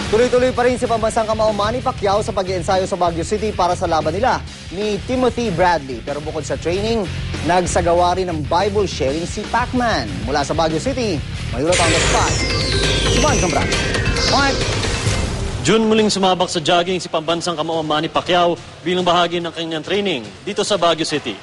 Tuloy-tuloy pa rin si pambansang kamao Manny Pacquiao sa pag-iensayo sa Baguio City para sa laban nila ni Timothy Bradley. Pero bukod sa training, nagsagawa rin ng Bible sharing si Pacman. Mula sa Baguio City, may ulat on the spot. Si Mark Zambrano. Mark! June muling sumabak sa jogging si pambansang kamao Manny Pacquiao bilang bahagi ng kanyang training dito sa Baguio City.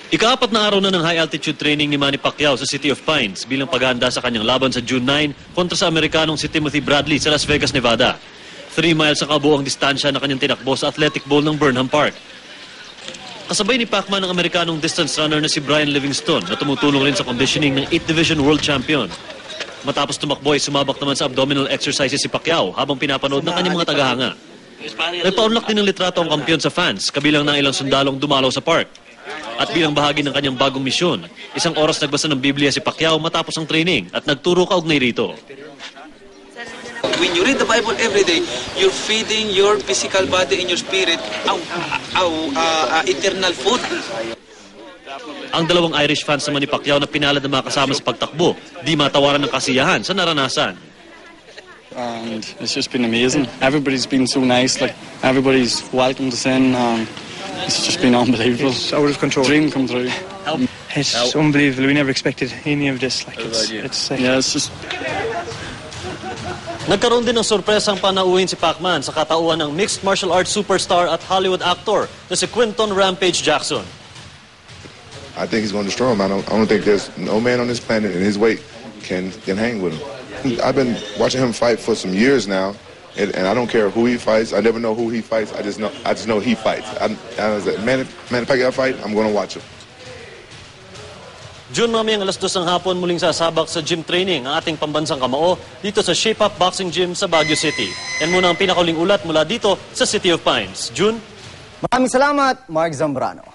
Ika-4 na araw na ng high-altitude training ni Manny Pacquiao sa City of Pines bilang paghahanda sa kanyang laban sa June 9 kontra sa Amerikanong si Timothy Bradley sa Las Vegas, Nevada. 3 miles ang kabuoang distansya na kanyang tinakbo sa Athletic Bowl ng Burnham Park. Kasabay ni Pacman ang Amerikanong distance runner na si Brian Livingston na tumutulong rin sa conditioning ng 8th Division World Champion. Matapos tumakbo ay sumabak naman sa abdominal exercises si Pacquiao habang pinapanood ng kanyang mga tagahanga. Nagpa-unlock din ng litrato ang kampiyon sa fans, kabilang ng ilang sundalong dumalaw sa park. At bilang bahagi ng kanyang bagong misyon, 1 oras nagbasa ng Biblia si Pacquiao matapos ang training at nagturo kaugnay rito. When you read the Bible every day, you're feeding your physical body and your spirit eternal food. Ang dalawang Irish fans naman ni Pacquiao na pinalad na makasama sa pagtakbo, di matawaran ng kasiyahan sa naranasan. And it's just been amazing. Everybody's been so nice, like everybody's welcomed us in. It's just been unbelievable. It's out of control. Dream come true. It's unbelievable. We never expected any of this. Like Yeah, it's just. Nagkaroon din ng sorpresang panauhin si Pacman sa katauhan ng mixed martial arts superstar at Hollywood actor na si Quinton Rampage Jackson. I think he's going to destroy him. I don't think there's no man on this planet in his weight can hang with him. I've been watching him fight for some years now, and I don't care who he fights. I never know who he fights. I just know he fights. I was like, man, if Pacquiao fight, I'm going to watch him. June mamayang 2:00 ng hapon muling sasabak sa gym training ang ating pambansang kamao dito sa Shape Up Boxing Gym sa Baguio City. Yan muna ang pinakaling ulat mula dito sa City of Pines. June? Maraming salamat, Mark Zambrano.